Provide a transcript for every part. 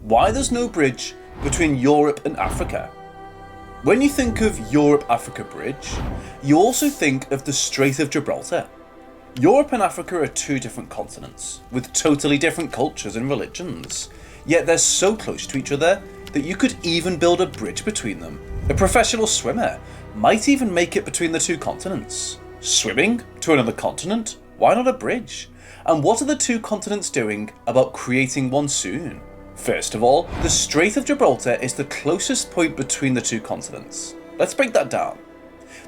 Why there's no bridge between Europe and Africa? When you think of Europe-Africa Bridge, you also think of the Strait of Gibraltar. Europe and Africa are two different continents, with totally different cultures and religions, yet they're so close to each other that you could even build a bridge between them. A professional swimmer might even make it between the two continents. Swimming to another continent? Why not a bridge? And what are the two continents doing about creating one soon? First of all, the Strait of Gibraltar is the closest point between the two continents. Let's break that down.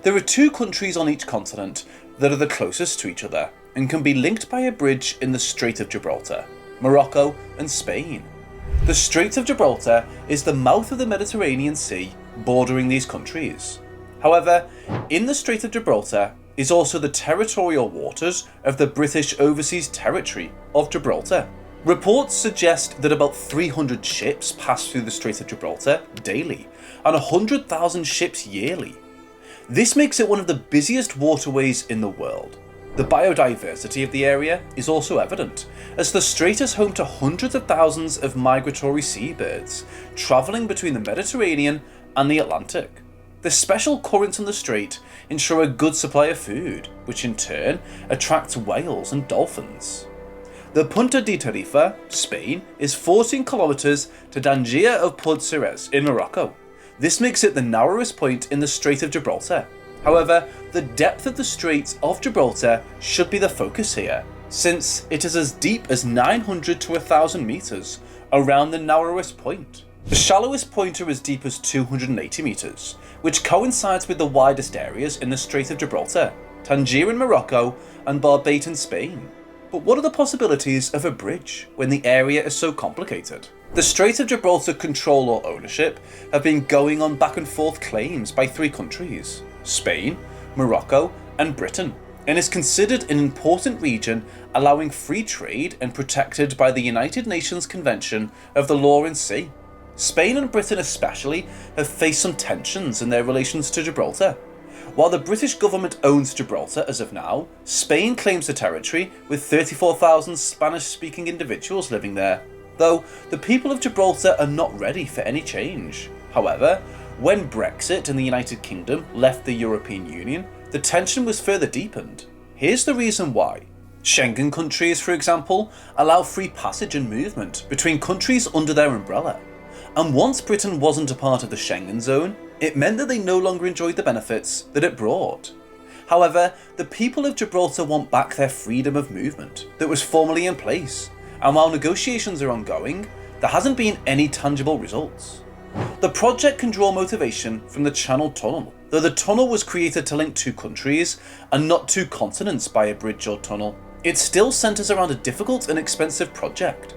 There are two countries on each continent that are the closest to each other and can be linked by a bridge in the Strait of Gibraltar: Morocco and Spain. The Strait of Gibraltar is the mouth of the Mediterranean Sea bordering these countries. However, in the Strait of Gibraltar is also the territorial waters of the British Overseas Territory of Gibraltar. Reports suggest that about 300 ships pass through the Strait of Gibraltar daily and 100,000 ships yearly. This makes it one of the busiest waterways in the world. The biodiversity of the area is also evident, as the strait is home to hundreds of thousands of migratory seabirds travelling between the Mediterranean and the Atlantic. The special currents in the strait ensure a good supply of food, which in turn attracts whales and dolphins. The Punta de Tarifa, Spain, is 14 kilometers to Tangier of Port Suez in Morocco. This makes it the narrowest point in the Strait of Gibraltar. However, the depth of the Strait of Gibraltar should be the focus here, since it is as deep as 900 to 1,000 meters around the narrowest point. The shallowest point are as deep as 280 meters, which coincides with the widest areas in the Strait of Gibraltar: Tangier in Morocco and Barbate in Spain. But what are the possibilities of a bridge when the area is so complicated? The Strait of Gibraltar control or ownership have been going on back and forth claims by three countries: Spain, Morocco and Britain, and is considered an important region allowing free trade and protected by the United Nations Convention of the Law in Sea. Spain and Britain especially have faced some tensions in their relations to Gibraltar. While the British government owns Gibraltar as of now, Spain claims the territory with 34,000 Spanish-speaking individuals living there, though the people of Gibraltar are not ready for any change. However, when Brexit and the United Kingdom left the European Union, the tension was further deepened. Here's the reason why. Schengen countries, for example, allow free passage and movement between countries under their umbrella. And once Britain wasn't a part of the Schengen zone, it meant that they no longer enjoyed the benefits that it brought. However, the people of Gibraltar want back their freedom of movement that was formerly in place, and while negotiations are ongoing, there hasn't been any tangible results. The project can draw motivation from the Channel Tunnel, though the tunnel was created to link two countries and not two continents by a bridge or tunnel. It still centres around a difficult and expensive project.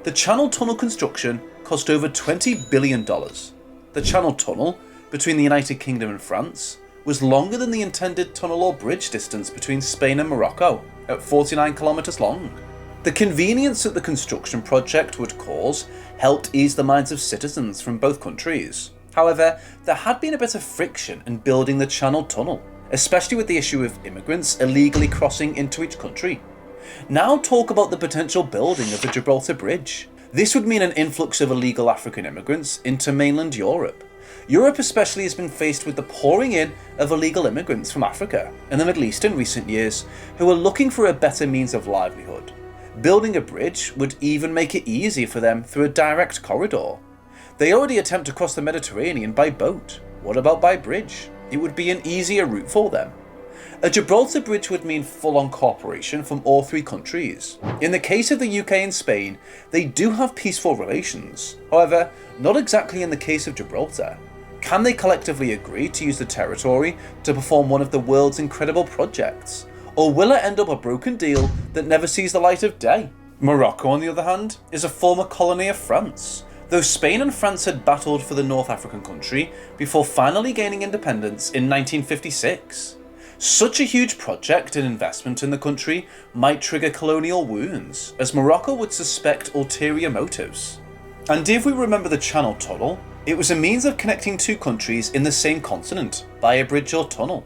The Channel Tunnel construction cost over $20 billion. The Channel Tunnel, between the United Kingdom and France, was longer than the intended tunnel or bridge distance between Spain and Morocco, at 49 kilometres long. The convenience that the construction project would cause helped ease the minds of citizens from both countries. However, there had been a bit of friction in building the Channel Tunnel, especially with the issue of immigrants illegally crossing into each country. Now talk about the potential building of the Gibraltar Bridge. This would mean an influx of illegal African immigrants into mainland Europe. Europe especially has been faced with the pouring in of illegal immigrants from Africa and the Middle East in recent years who are looking for a better means of livelihood. Building a bridge would even make it easier for them through a direct corridor. They already attempt to cross the Mediterranean by boat. What about by bridge? It would be an easier route for them. A Gibraltar Bridge would mean full-on cooperation from all three countries. In the case of the UK and Spain, they do have peaceful relations. However, not exactly in the case of Gibraltar. Can they collectively agree to use the territory to perform one of the world's incredible projects? Or will it end up a broken deal that never sees the light of day? Morocco, on the other hand, is a former colony of France, though Spain and France had battled for the North African country before finally gaining independence in 1956. Such a huge project and investment in the country might trigger colonial wounds, as Morocco would suspect ulterior motives. And if we remember the Channel Tunnel, it was a means of connecting two countries in the same continent by a bridge or tunnel.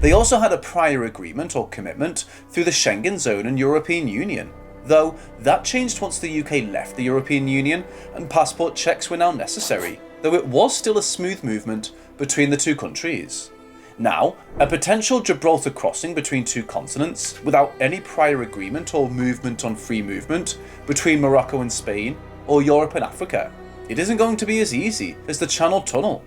They also had a prior agreement or commitment through the Schengen zone and European Union. though that changed once the UK left the European Union and passport checks were now necessary, though it was still a smooth movement between the two countries. Now, a potential Gibraltar crossing between two continents without any prior agreement or movement on free movement between Morocco and Spain or Europe and Africa, it isn't going to be as easy as the Channel Tunnel.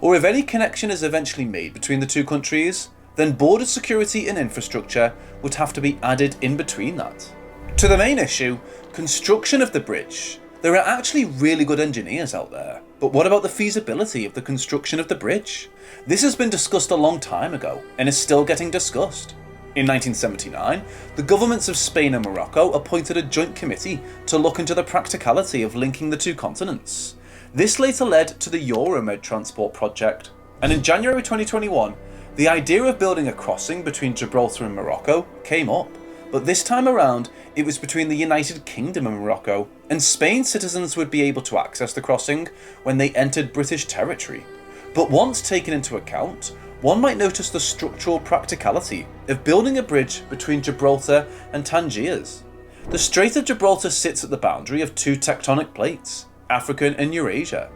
Or if any connection is eventually made between the two countries, then border security and infrastructure would have to be added in between that. To the main issue, construction of the bridge. There are actually really good engineers out there, but what about the feasibility of the construction of the bridge? This has been discussed a long time ago and is still getting discussed. In 1979, the governments of Spain and Morocco appointed a joint committee to look into the practicality of linking the two continents. This later led to the Euromed transport project, and in January 2021, the idea of building a crossing between Gibraltar and Morocco came up, but this time around it was between the United Kingdom and Morocco, and Spain's citizens would be able to access the crossing when they entered British territory. But once taken into account, one might notice the structural practicality of building a bridge between Gibraltar and Tangiers. The Strait of Gibraltar sits at the boundary of two tectonic plates, Africa and Eurasia.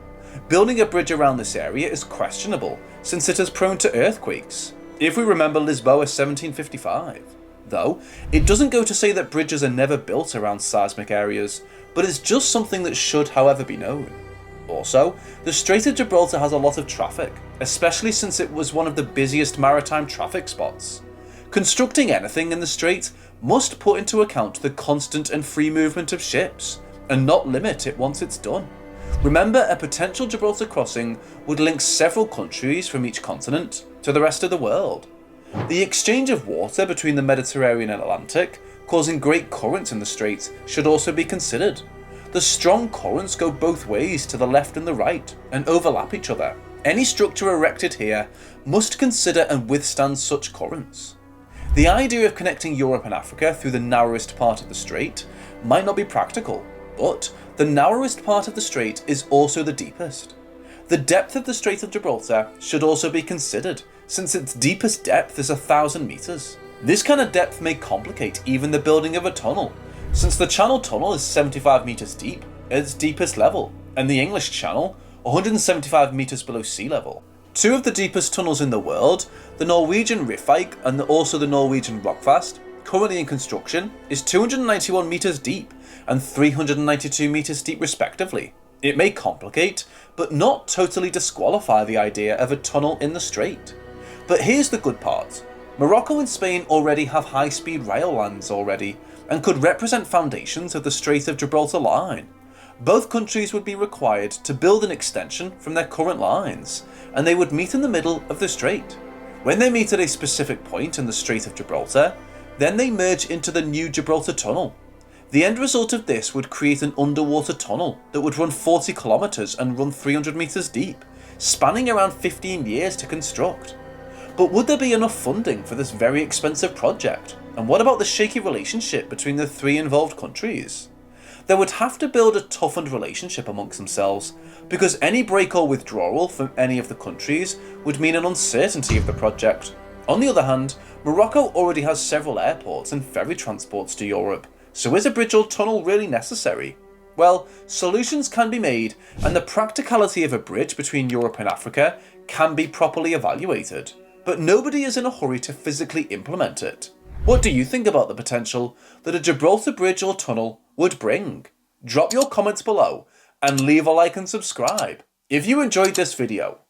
Building a bridge around this area is questionable since it is prone to earthquakes, if we remember Lisboa 1755. Though, it doesn't go to say that bridges are never built around seismic areas, but it's just something that should however be known. Also, the Strait of Gibraltar has a lot of traffic, especially since it was one of the busiest maritime traffic spots. Constructing anything in the strait must put into account the constant and free movement of ships, and not limit it once it's done. Remember, a potential Gibraltar crossing would link several countries from each continent to the rest of the world. The exchange of water between the Mediterranean and Atlantic, causing great currents in the strait, should also be considered. The strong currents go both ways to the left and the right, and overlap each other. Any structure erected here must consider and withstand such currents. The idea of connecting Europe and Africa through the narrowest part of the strait might not be practical, but the narrowest part of the strait is also the deepest. The depth of the Strait of Gibraltar should also be considered, since its deepest depth is 1,000 meters. This kind of depth may complicate even the building of a tunnel, since the Channel Tunnel is 75 meters deep at its deepest level, and the English Channel 175 meters below sea level. Two of the deepest tunnels in the world, the Norwegian Rifike and also the Norwegian Rockfast, currently in construction, is 291 meters deep and 392 meters deep respectively. It may complicate, but not totally disqualify the idea of a tunnel in the strait. But here's the good part. Morocco and Spain already have high-speed rail lines already, and could represent foundations of the Strait of Gibraltar line. Both countries would be required to build an extension from their current lines, and they would meet in the middle of the strait. When they meet at a specific point in the Strait of Gibraltar, then they merge into the new Gibraltar Tunnel. The end result of this would create an underwater tunnel that would run 40 kilometers and run 300 meters deep, spanning around 15 years to construct. But would there be enough funding for this very expensive project? And what about the shaky relationship between the three involved countries? They would have to build a toughened relationship amongst themselves, because any break or withdrawal from any of the countries would mean an uncertainty of the project. On the other hand, Morocco already has several airports and ferry transports to Europe, so is a bridge or tunnel really necessary? Well, solutions can be made, and the practicality of a bridge between Europe and Africa can be properly evaluated, but nobody is in a hurry to physically implement it. What do you think about the potential that a Gibraltar bridge or tunnel would bring? Drop your comments below and leave a like and subscribe. If you enjoyed this video,